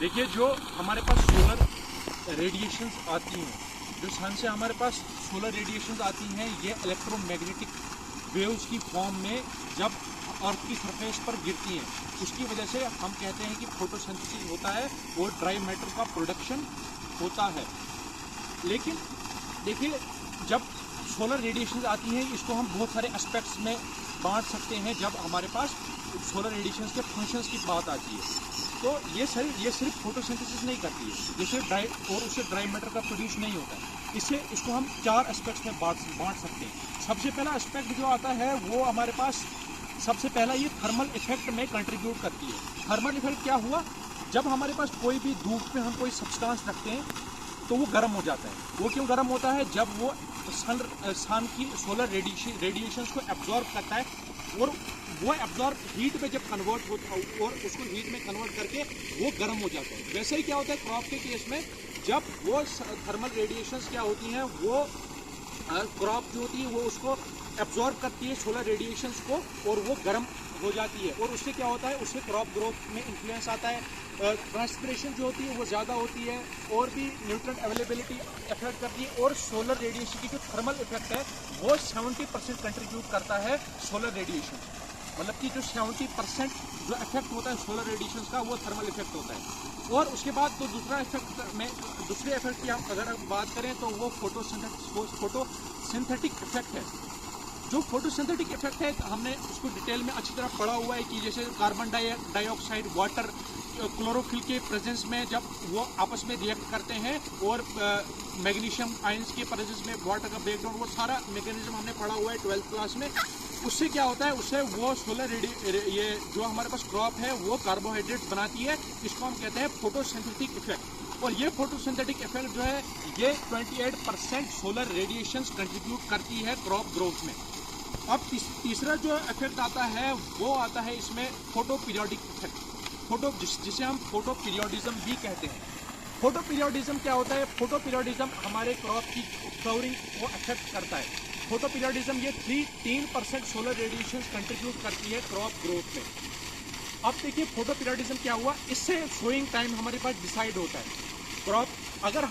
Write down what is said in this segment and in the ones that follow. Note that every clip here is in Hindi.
देखिए, जो हमारे पास सोलर रेडिएशंस आती हैं, जो सन से हमारे पास सोलर रेडिएशंस आती हैं, ये इलेक्ट्रोमैग्नेटिक वेव्स की फॉर्म में जब अर्थ की सरफेस पर गिरती हैं, उसकी वजह से हम कहते हैं कि फोटोसिंथेसिस होता है और ड्राई मैटर का प्रोडक्शन होता है। लेकिन देखिए, जब सोलर रेडिएशंस आती हैं, इसको हम बहुत सारे एस्पेक्ट्स में बांट सकते हैं। जब हमारे पास सोलर रेडिएशंस के फंक्शंस की बात आती है, तो ये सिर्फ फोटोसिंथेसिस नहीं करती है, ये सिर्फ उससे ड्राई मैटर का प्रोड्यूस नहीं होता है। इसको हम 4 एस्पेक्ट्स में बांट सकते हैं। सबसे पहला एस्पेक्ट जो आता है वो हमारे पास सबसे पहला ये थर्मल इफेक्ट में कंट्रीब्यूट करती है। थर्मल इफेक्ट क्या हुआ? जब हमारे पास कोई भी धूप में हम कोई सब्सटेंस रखते हैं तो वो गर्म हो जाता है। वो क्यों गर्म होता है? जब वो सन की सोलर रेडिएशंस को एब्जॉर्ब करता है और वो एब्जॉर्ब हीट में जब कन्वर्ट होता है और उसको हीट में कन्वर्ट करके वो गर्म हो जाता है। वैसे ही क्या होता है क्रॉप के केस में, जब वो थर्मल रेडिएशंस क्या होती हैं, वो क्रॉप जो होती है वो उसको एब्जॉर्ब करती है सोलर रेडिएशंस को और वो गर्म हो जाती है। और उससे क्या होता है? उससे क्रॉप ग्रोथ में इन्फ्लुएंस आता है। ट्रांसपिरेशन जो होती है वो ज़्यादा होती है और भी न्यूट्रिएंट अवेलेबिलिटी अफेक्ट करती है। और सोलर रेडिएशन की जो थर्मल इफेक्ट है वो 70% कंट्रीब्यूट करता है सोलर रेडिएशन। मतलब कि जो 70% जो इफेक्ट होता है सोलर रेडिएशन का, वो थर्मल इफेक्ट होता है। और उसके बाद तो दूसरे इफेक्ट की हम अगर बात करें तो वो फोटोसिंथेटिक इफेक्ट है। जो फोटोसिंथेटिक इफेक्ट है, हमने उसको डिटेल में अच्छी तरह पढ़ा हुआ है कि जैसे कार्बन डाइऑक्साइड, वाटर, क्लोरोफिल के प्रेजेंस में जब वो आपस में रिएक्ट करते हैं और मैग्नीशियम आयंस के प्रेजेंस में वाटर का ब्रेकडाउन, वो सारा मैकेनिज्म हमने पढ़ा हुआ है 12th क्लास में। उससे क्या होता है? उससे वो सोलर ये जो हमारे पास क्रॉप है वो कार्बोहाइड्रेट बनाती है। इसको हम कहते हैं फोटोसिंथेटिक इफेक्ट। और ये फोटोसिंथेटिक इफेक्ट जो है ये 28% सोलर रेडिएशंस कंट्रीब्यूट करती है क्रॉप ग्रोथ में। अब तीसरा जो इफेक्ट आता है वो आता है इसमें फोटो पीरियोडिक इफेक्ट, जिसे हम फोटो पीरियोडिज्म भी कहते हैं। फोटो पीरियोडिज्म क्या होता है? फोटो पीरियोडिज्म हमारे क्रॉप की फ्लावरिंग को अफेक्ट करता है। फोटो पीरियोडिज्म ये 3% सोलर रेडिएशंस कंट्रीब्यूट करती है क्रॉप ग्रोथ में। अब देखिए, फोटो पीरियोडिज्म क्या हुआ? इससे सोइंग टाइम हमारे पास डिसाइड होता है। क्रॉप अगर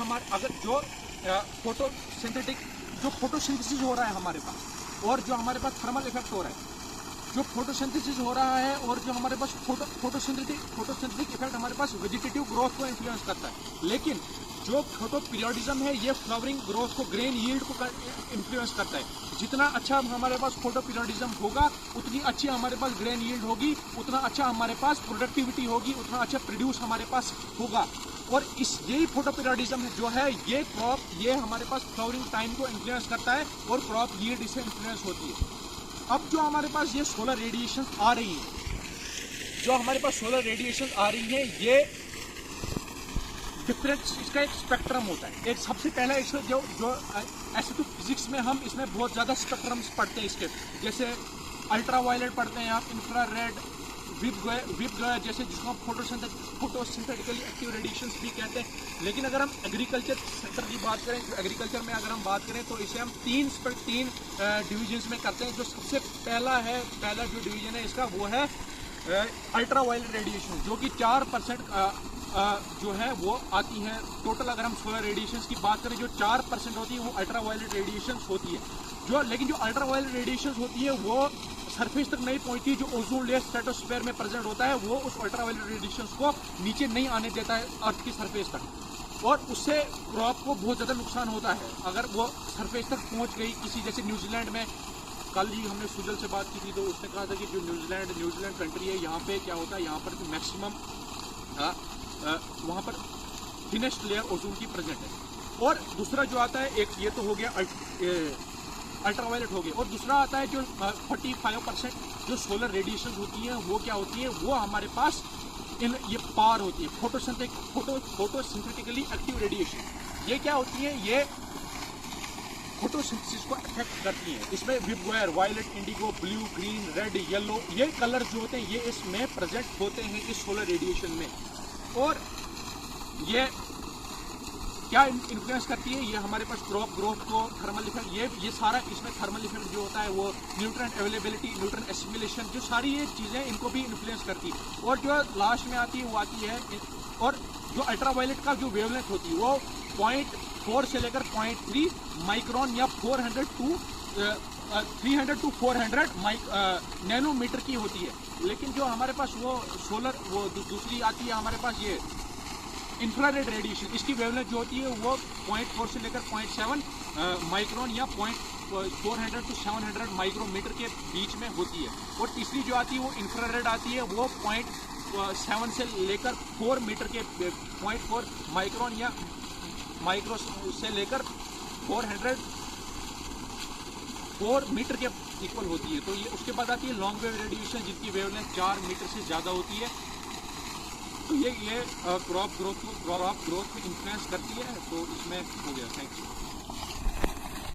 जो फोटोसिंथेसिस हो रहा है हमारे पास, और जो हमारे पास थर्मल इफेक्ट हो रहा है, जो फोटोसिंथेसिस हो रहा है और जो हमारे पास फोटोसिंथेटिक इफेक्ट हमारे पास वेजिटेटिव ग्रोथ को इन्फ्लुएंस करता है। लेकिन जो फोटो पीरियोडिज्म है ये फ्लावरिंग ग्रोथ को, ग्रेन यील्ड को इन्फ्लुएंस करता है। जितना अच्छा हमारे पास फोटो पीरियोडिज्म होगा, उतनी अच्छी हमारे पास ग्रेन यील्ड होगी, उतना अच्छा हमारे पास प्रोडक्टिविटी होगी, उतना अच्छा प्रोड्यूस हमारे पास होगा। और यही फोटो पीरियोडिज्म जो है ये हमारे पास फ्लावरिंग टाइम को इन्फ्लुएंस करता है और क्रॉप यील्ड इससे इन्फ्लुएंस होती है। अब जो हमारे पास ये सोलर रेडिएशन आ रही है, ये डिफरेंट, इसका एक स्पेक्ट्रम होता है। एक सबसे पहला इसका जो ऐसे तो फिजिक्स में हम इसमें बहुत ज़्यादा स्पेक्ट्रम्स पढ़ते हैं इसके, जैसे अल्ट्रा वायलेट पढ़ते हैं आप, इंफ्रारेड, विप जैसे जिसको हम फोटोसिंथेटिकली एक्टिव रेडिएशंस भी कहते हैं। लेकिन अगर हम एग्रीकल्चर सेक्टर की बात करें, एग्रीकल्चर में अगर हम बात करें तो इसे हम तीन डिविजन्स में करते हैं। जो सबसे पहला जो डिवीजन है इसका वो है अल्ट्रा वायलेट रेडिएशन, जो कि 4% जो है वो आती है। टोटल अगर हम सोलर रेडिएशंस की बात करें, जो 4% होती है वो अल्ट्रा वायलेट रेडिएशंस होती है। लेकिन जो अल्ट्रा वायलेट रेडिएशंस होती है वो सरफेस तक नहीं पहुंचती। जो ओजोन लेयर स्ट्रेटोस्फीयर में प्रेजेंट होता है वो उस अल्ट्रा वायलेट रेडिएशंस को नीचे नहीं आने देता है अर्थ की सरफेस तक, और उससे क्रॉप को बहुत ज़्यादा नुकसान होता है अगर वो सरफेस तक पहुंच गई। किसी जैसे न्यूजीलैंड में, कल ही हमने सुजल से बात की थी तो उसने कहा था कि जो न्यूजीलैंड कंट्री है, यहाँ पे क्या होता है, यहाँ पर मैक्सिमम वहाँ पर थिनेस्ट लेयर ओजोन की प्रेजेंट है। और दूसरा जो आता है, एक ये तो हो गया अल्ट्रावायलेट हो गया, और दूसरा आता है जो 45% जो सोलर रेडिएशन होती है वो क्या होती है, वो हमारे पास ये पार होती है, फोटोसिंथेटिकली एक्टिव रेडिएशन। ये क्या होती है? ये फोटोसिंथेसिस को अफेक्ट करती है। इसमें विपवायर, violet, indigo, blue, green, red, yellow, ये कलर जो होते हैं ये इसमें प्रेजेंट होते हैं इस सोलर रेडिएशन में। और ये क्या इन्फ्लुएंस करती है? ये हमारे पास क्रॉप ग्रोथ को, थर्मल इफेक्ट, ये सारा इसमें थर्मल इफेक्ट जो होता है वो न्यूट्रिएंट अवेलेबिलिटी, न्यूट्रिएंट एसिमिलेशन, जो सारी ये चीज़ें इनको भी इन्फ्लुएंस करती है। और जो लास्ट में आती है वो आती है, और जो अल्ट्रावायलेट का जो वेवलेंथ होती है वो 0.4 से लेकर 0.3 माइक्रोन या 300 टू 400 नैनोमीटर की होती है। लेकिन जो हमारे पास वो सोलर, वो दूसरी आती है हमारे पास ये इंफ्रारेड रेडिएशन, इसकी वेवलेंथ जो होती है वो 0.4 से लेकर 0.7 माइक्रोन या 400 टू 700 माइक्रोमीटर के बीच में होती है। और तीसरी जो आती है वो इंफ्रारेड आती है, वो 0.7 से लेकर 4 मीटर के 0.4 माइक्रोन या माइक्रो से लेकर 4 मीटर के इक्वल होती है। तो ये उसके बाद आती है लॉन्ग वेव रेडिएशन, जिनकी वेवलेंथ 4 मीटर से ज़्यादा होती है। तो ये क्रॉप ग्रोथ को इन्फ्लुएंस करती है। तो इसमें हो गया। Thank you.